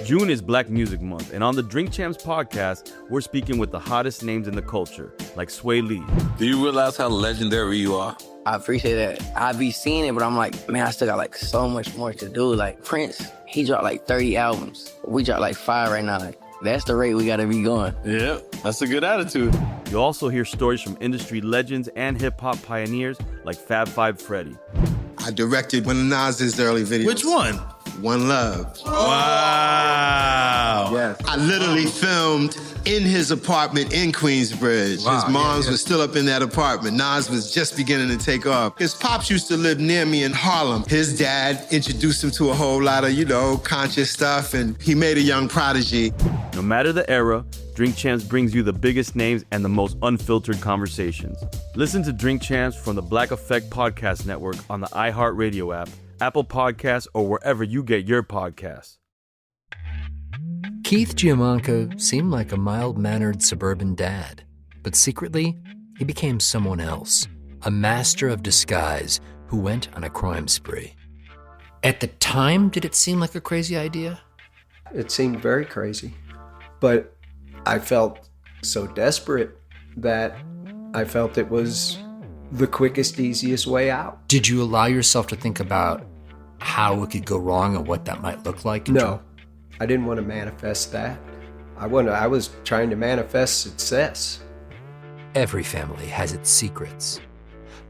June is Black Music Month, and on the Drink Champs podcast, we're speaking with the hottest names in the culture, like Sway Lee. Do you realize how legendary you are? I appreciate that. I be seeing it, but I'm like, man, I still got like so much more to do. Like Prince, he dropped like 30 albums. We dropped like 5 right now. Like, that's the rate we gotta be going. Yeah, that's a good attitude. You'll also hear stories from industry legends and hip-hop pioneers like Fab Five Freddy. I directed one of Nas's early videos. Which one? One Love. Wow. Yes. I literally filmed in his apartment in Queensbridge. Wow. His moms was still up in that apartment. Nas was just beginning to take off. His pops used to live near me in Harlem. His dad introduced him to a whole lot of, conscious stuff, and he made a young prodigy. No matter the era, Drink Champs brings you the biggest names and the most unfiltered conversations. Listen to Drink Champs from the Black Effect Podcast Network on the iHeartRadio app, Apple Podcasts, or wherever you get your podcasts. Keith Giamanco seemed like a mild-mannered suburban dad, but secretly, he became someone else, a master of disguise who went on a crime spree. At the time, did it seem like a crazy idea? It seemed very crazy, but I felt so desperate that I felt it was the quickest, easiest way out. Did you allow yourself to think about how it could go wrong and what that might look like? No, I didn't want to manifest that. I was trying to manifest success. Every family has its secrets.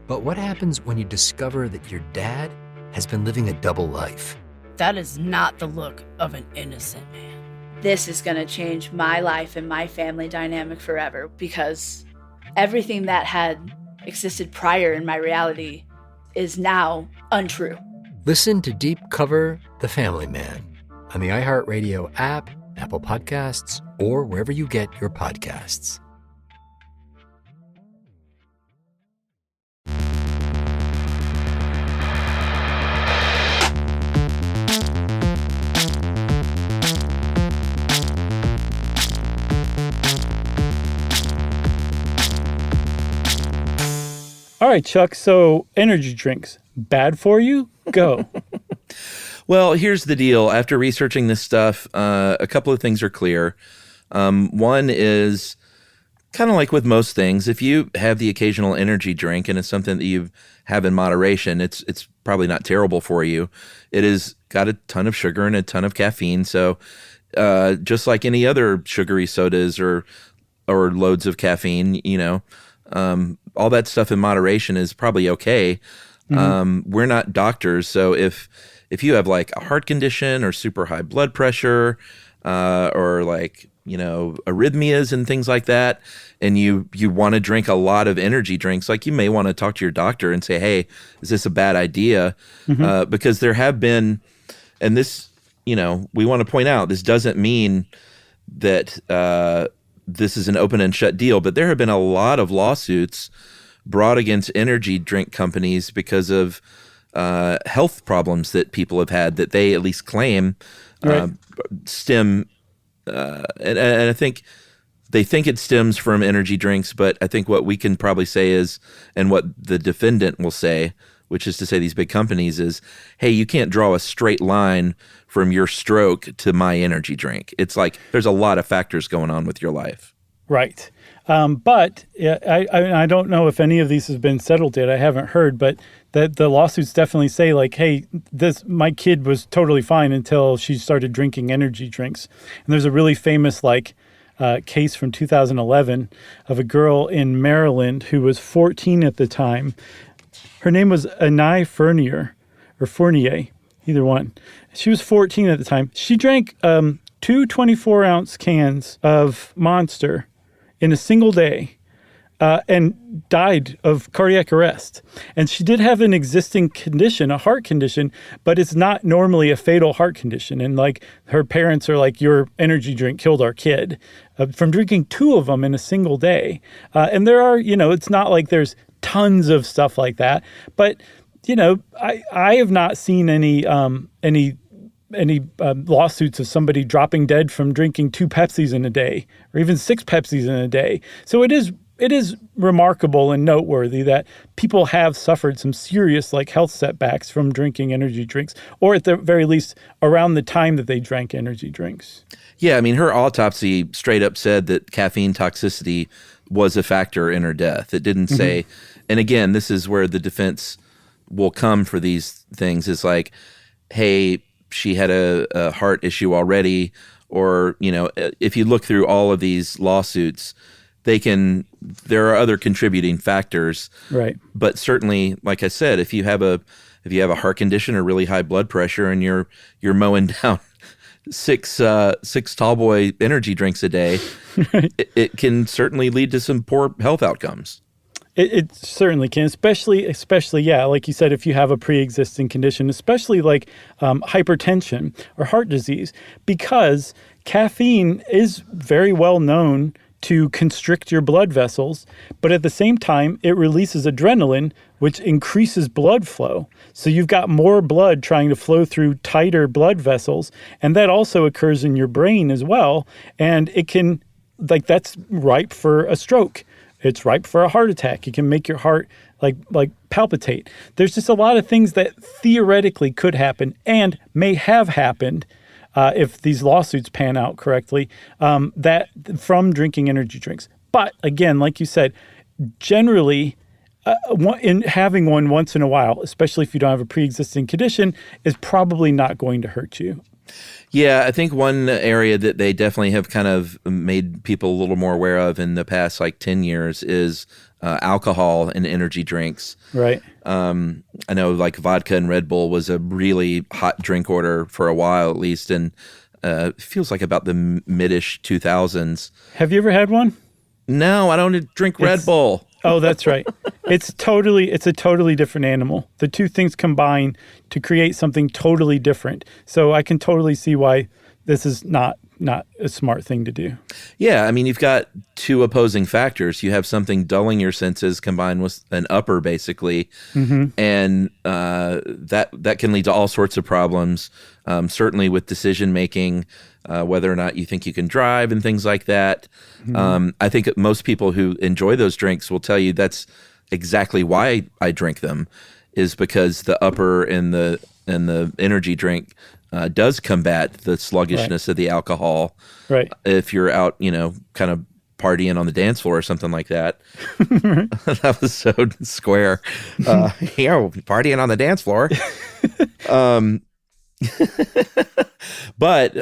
But what happens when you discover that your dad has been living a double life? That is not the look of an innocent man. This is going to change my life and my family dynamic forever, because everything that had existed prior in my reality is now untrue. Listen to Deep Cover The Family Man on the iHeartRadio app, Apple Podcasts, or wherever you get your podcasts. All right, Chuck. So energy drinks, bad for you? Go. Well, here's the deal. After researching this stuff, a couple of things are clear. One is kind of like with most things, if you have the occasional energy drink and it's something that you have in moderation, it's probably not terrible for you. It has got a ton of sugar and a ton of caffeine. So just like any other sugary sodas or loads of caffeine, all that stuff in moderation is probably okay. Mm-hmm. We're not doctors, so if you have like a heart condition or super high blood pressure, or like arrhythmias and things like that, and you want to drink a lot of energy drinks, like you may want to talk to your doctor and say, hey, is this a bad idea? Mm-hmm. Because there have been, and this, we want to point out, this doesn't mean that this is an open and shut deal, but there have been a lot of lawsuits brought against energy drink companies because of health problems that people have had that they at least claim stem. And I think they think it stems from energy drinks, but I think what we can probably say is, and what the defendant will say, which is to say these big companies, is, hey, you can't draw a straight line from your stroke to my energy drink. It's like there's a lot of factors going on with your life. Right. But I don't know if any of these has been settled yet. I haven't heard, but the lawsuits definitely say like, hey, my kid was totally fine until she started drinking energy drinks. And there's a really famous case from 2011 of a girl in Maryland who was 14 at the time. Her name was Anai Fournier, either one. She was 14 at the time. She drank 2 24-ounce cans of Monster in a single day and died of cardiac arrest. And she did have an existing condition, a heart condition, but it's not normally a fatal heart condition. And like her parents are like, your energy drink killed our kid from drinking 2 of them in a single day. And there are, it's not like there's tons of stuff like that, but I have not seen any lawsuits of somebody dropping dead from drinking 2 Pepsis in a day or even 6 Pepsis in a day. So it is remarkable and noteworthy that people have suffered some serious health setbacks from drinking energy drinks, or at the very least around the time that they drank energy drinks. Yeah, I mean, her autopsy straight up said that caffeine toxicity was a factor in her death. It didn't say, and again, this is where the defense will come for these things, is like, hey, she had a heart issue already, or, if you look through all of these lawsuits, there are other contributing factors. Right. But certainly, like I said, if you have a heart condition or really high blood pressure and you're mowing down six tall boy energy drinks a day, it can certainly lead to some poor health outcomes. It certainly can, especially, yeah, like you said, if you have a pre-existing condition, especially like hypertension or heart disease, because caffeine is very well known to constrict your blood vessels, but at the same time, it releases adrenaline, which increases blood flow. So you've got more blood trying to flow through tighter blood vessels, and that also occurs in your brain as well, and it can, that's ripe for a stroke. It's ripe for a heart attack. It can make your heart like palpitate. There's just a lot of things that theoretically could happen and may have happened if these lawsuits pan out correctly, that from drinking energy drinks. But again, like you said, generally, in having one once in a while, especially if you don't have a pre-existing condition, is probably not going to hurt you. Yeah, I think one area that they definitely have kind of made people a little more aware of in the past 10 years is alcohol in energy drinks. Right. I know vodka and Red Bull was a really hot drink order for a while at least, and it feels like about the mid-ish 2000s. Have you ever had one? No, I don't drink Red Bull. Oh, that's right. It's a totally different animal. The two things combine to create something totally different. So I can totally see why this is not a smart thing to do. Yeah, I mean, you've got 2 opposing factors. You have something dulling your senses combined with an upper, basically, and that can lead to all sorts of problems. Certainly with decision making, whether or not you think you can drive and things like that. I think most people who enjoy those drinks will tell you that's exactly why I drink them, is because the upper in the energy drink does combat the sluggishness of the alcohol. Right. If you're out, kind of partying on the dance floor or something like that. That was so square. Partying on the dance floor. But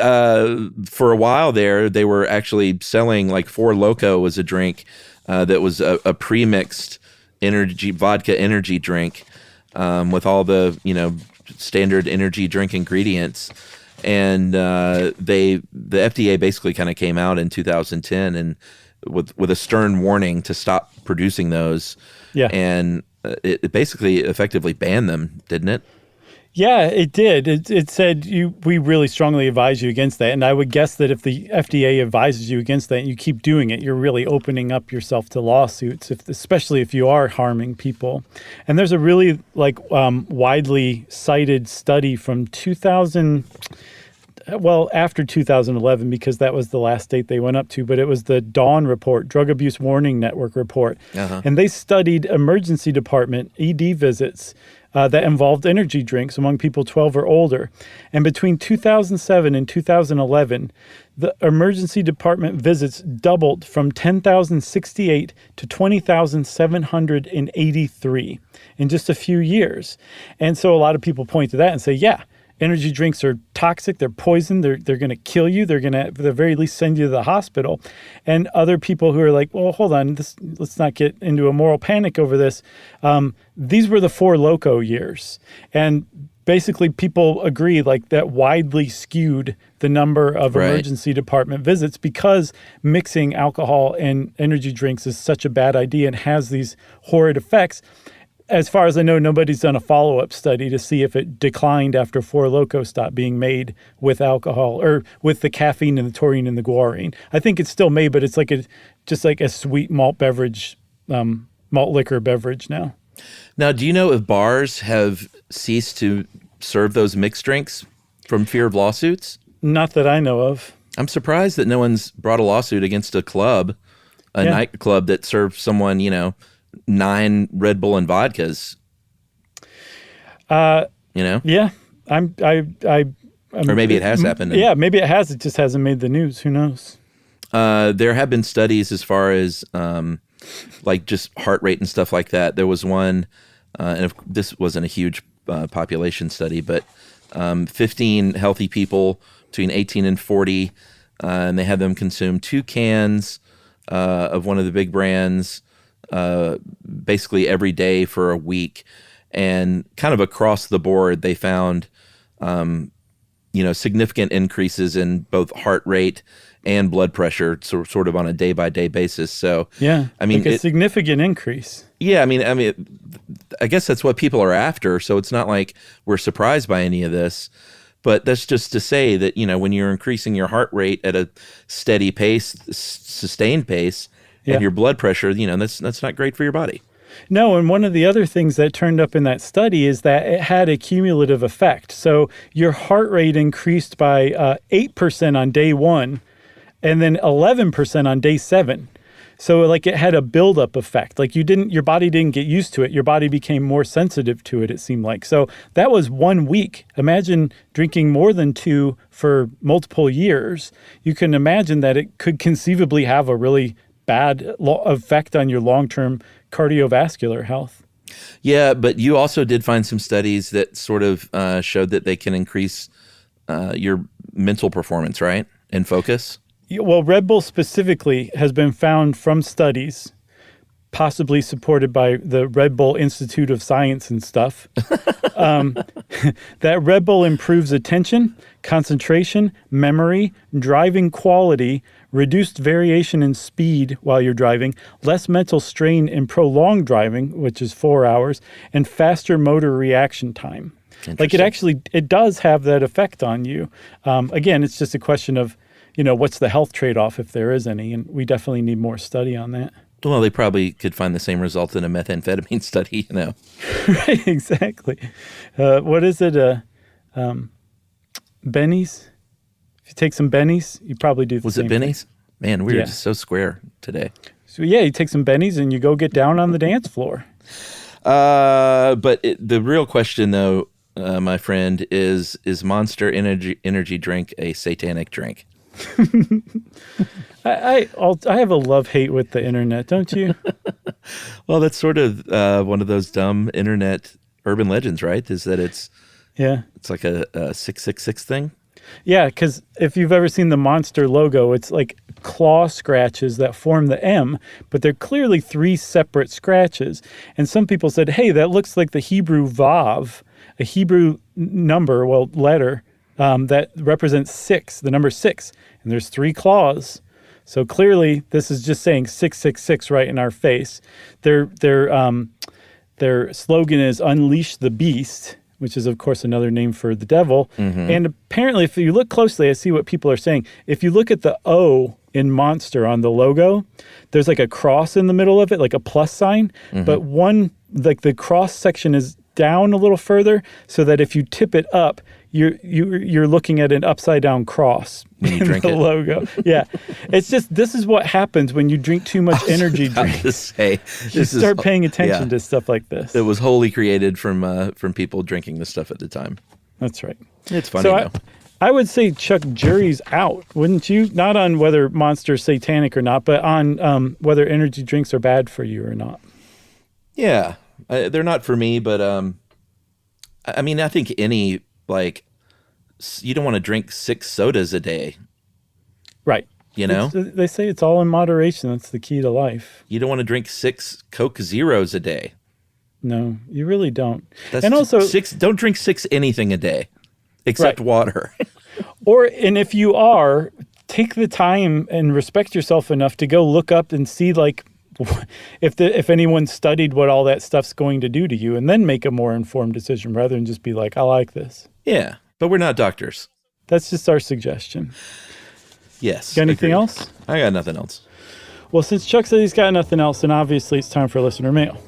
for a while there, they were actually selling Four Loko was a drink that was a pre-mixed vodka energy drink with all the standard energy drink ingredients, and the FDA basically kind of came out in 2010 and with a stern warning to stop producing those. Yeah, and it basically effectively banned them, didn't it? Yeah, it did. It said we really strongly advise you against that. And I would guess that if the FDA advises you against that and you keep doing it, you're really opening up yourself to lawsuits, especially if you are harming people. And there's a really widely cited study from 2000. Well, after 2011, because that was the last date they went up to, but it was the DAWN report, Drug Abuse Warning Network report. And they studied emergency department ED visits that involved energy drinks among people 12 or older. And between 2007 and 2011, the emergency department visits doubled from 10,068 to 20,783 in just a few years. And so a lot of people point to that and say, yeah, energy drinks are toxic. They're poison. They're going to kill you. They're going to, at the very least, send you to the hospital. And other people who are like, well, hold on, let's not get into a moral panic over this. These were the Four Loko years. And basically people agree that widely skewed the number of emergency department visits because mixing alcohol and energy drinks is such a bad idea and has these horrid effects. As far as I know, nobody's done a follow-up study to see if it declined after Four Loko stopped being made with alcohol or with the caffeine and the taurine and the guarine. I think it's still made, but it's just like a sweet malt beverage, malt liquor beverage now. Now, do you know if bars have ceased to serve those mixed drinks from fear of lawsuits? Not that I know of. I'm surprised that no one's brought a lawsuit against a club, nightclub that served someone, 9 Red Bull and vodkas. Yeah, or maybe it has happened. Yeah, maybe it has. It just hasn't made the news. Who knows? There have been studies as far as just heart rate and stuff like that. There was one, and this wasn't a huge population study, but 15 healthy people between 18 and 40, and they had them consume 2 cans of one of the big brands basically every day for a week, and kind of across the board they found significant increases in both heart rate and blood pressure, sort of on a day-by-day basis. So yeah, I mean, a significant increase. Yeah, I mean, I guess that's what people are after. So it's not like we're surprised by any of this, but that's just to say that when you're increasing your heart rate at a steady pace, sustained pace, and your blood pressure, that's not great for your body. No, and one of the other things that turned up in that study is that it had a cumulative effect. So your heart rate increased by 8% on day 1 and then 11% on day 7. So it had a buildup effect. Your body didn't get used to it. Your body became more sensitive to it, it seemed like. So that was 1 week. Imagine drinking more than 2 for multiple years. You can imagine that it could conceivably have a really bad effect on your long-term cardiovascular health. Yeah, but you also did find some studies that sort of showed that they can increase your mental performance, right? And focus. Well, Red Bull specifically has been found from studies, possibly supported by the Red Bull Institute of Science and stuff, that Red Bull improves attention, concentration, memory, driving quality, reduced variation in speed while you're driving, less mental strain in prolonged driving, which is 4 hours, and faster motor reaction time. It does have that effect on you. Again, it's just a question of, what's the health trade-off if there is any, and we definitely need more study on that. Well, they probably could find the same result in a methamphetamine study, Right, exactly. What is it? Benny's? If you take some Benny's, you probably do the same. Was it Benny's? Man, we were just so square today. So yeah, you take some Benny's and you go get down on the dance floor. But the real question, though, my friend, is Monster energy drink a satanic drink? I have a love-hate with the internet, don't you? Well, that's sort of one of those dumb internet urban legends, right? Is that it's like a 666 thing? Yeah, because if you've ever seen the Monster logo, it's like claw scratches that form the M, but they're clearly 3 separate scratches. And some people said, hey, that looks like the Hebrew Vav, a Hebrew letter that represents 6, the number 6. And there's 3 claws. So clearly this is just saying 666 right in our face. Their slogan is Unleash the Beast, which is, of course, another name for the devil. Mm-hmm. And apparently, if you look closely, I see what people are saying. If you look at the O in Monster on the logo, there's like a cross in the middle of it, like a plus sign. Mm-hmm. But the cross section is down a little further, so that if you tip it up, you're looking at an upside down cross when you in drink the it. logo. Yeah, it's just, this is what happens when you drink too much energy drink. To say, You start paying attention to stuff like this. It was wholly created from people drinking this stuff at the time. That's right. It's funny So though. I would say, Chuck, jury's out, wouldn't you? Not on whether Monster's satanic or not, but on whether energy drinks are bad for you or not. Yeah, they're not for me, but I mean, I think any, like, you don't want to drink 6 sodas a day. Right. You know? They say it's all in moderation. That's the key to life. You don't want to drink 6 Coke Zeros a day. No, you really don't. That's and also, don't drink 6 anything a day, except water. And if you are, take the time and respect yourself enough to go look up and see, like, if anyone studied what all that stuff's going to do to you, and then make a more informed decision rather than just be like, I like this. Yeah, but we're not doctors. That's just our suggestion. Yes. Got anything agreed. else? I got nothing else. Well, since Chuck said he's got nothing else, then obviously it's time for listener mail.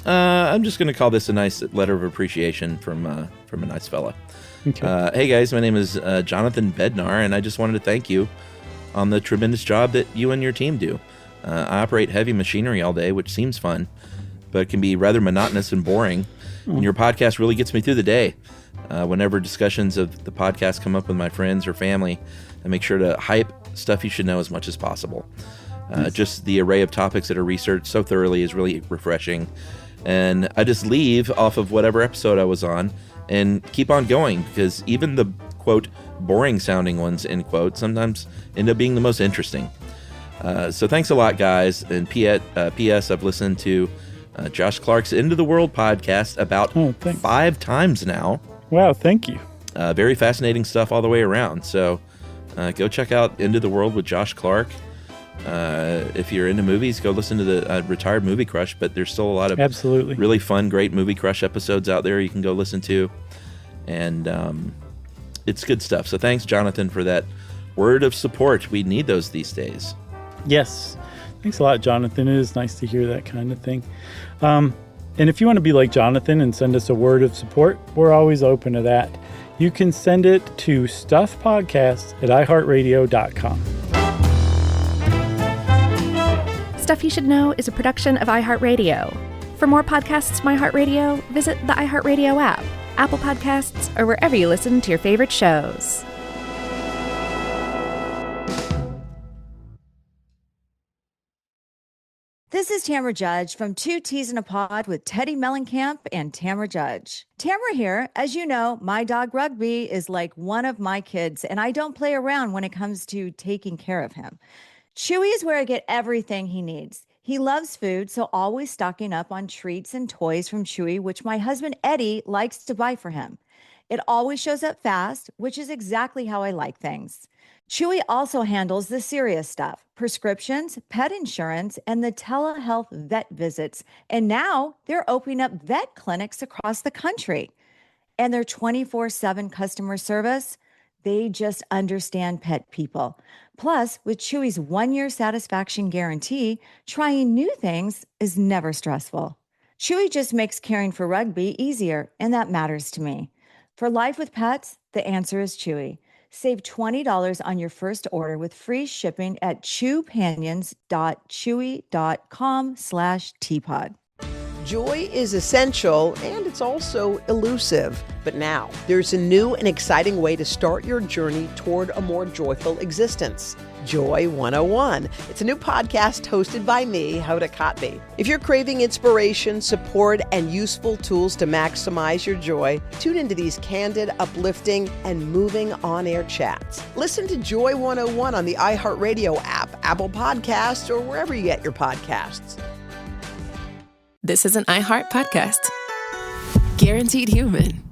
I'm just going to call this a nice letter of appreciation from a nice fella. Okay. Hey guys, my name is Jonathan Bednar, and I just wanted to thank you on the tremendous job that you and your team do. I operate heavy machinery all day, which seems fun, but it can be rather monotonous and boring. And your podcast really gets me through the day. Whenever discussions of the podcast come up with my friends or family, I make sure to hype stuff you should know as much as possible. Just the array of topics that are researched so thoroughly is really refreshing. And I just leave off of whatever episode I was on and keep on going, because even the, quote, boring sounding ones, end quote, sometimes end up being the most interesting. So thanks a lot, guys. And P.S. I've listened to Josh Clark's Into the World podcast about 5 times now. Wow, thank you. Very fascinating stuff all the way around. So go check out Into the World with Josh Clark. If you're into movies, go listen to the Retired Movie Crush, but there's still a lot of absolutely really fun, great Movie Crush episodes out there you can go listen to. And it's good stuff. So thanks, Jonathan, for that word of support. We need those these days. Yes. Thanks a lot, Jonathan. It is nice to hear that kind of thing. And if you want to be like Jonathan and send us a word of support, we're always open to that. You can send it to stuffpodcast@iheartradio.com. Stuff You Should Know is a production of iHeartRadio. For more podcasts from iHeartRadio, visit the iHeartRadio app, Apple Podcasts, or wherever you listen to your favorite shows. This is Tamara Judge from Two Teas in a Pod with Teddy Mellencamp and Tamara Judge. Tamara here. As you know, my dog Rugby is like one of my kids, and I don't play around when it comes to taking care of him. Chewy is where I get everything he needs. He loves food, so always stocking up on treats and toys from Chewy, which my husband Eddie likes to buy for him. It always shows up fast, which is exactly how I like things. Chewy also handles the serious stuff, prescriptions, pet insurance, and the telehealth vet visits. And now they're opening up vet clinics across the country. And their 24/7 customer service, they just understand pet people. Plus, with Chewy's 1-year satisfaction guarantee, trying new things is never stressful. Chewy just makes caring for Rugby easier, and that matters to me. For life with pets, the answer is Chewy. Save $20 on your first order with free shipping at chewpanions.chewy.com/teapod. Joy is essential, and it's also elusive. But now, there's a new and exciting way to start your journey toward a more joyful existence. Joy 101. It's a new podcast hosted by me, Hoda Kotb. If you're craving inspiration, support, and useful tools to maximize your joy, tune into these candid, uplifting, and moving on-air chats. Listen to Joy 101 on the iHeartRadio app, Apple Podcasts, or wherever you get your podcasts. This is an iHeart podcast. Guaranteed human.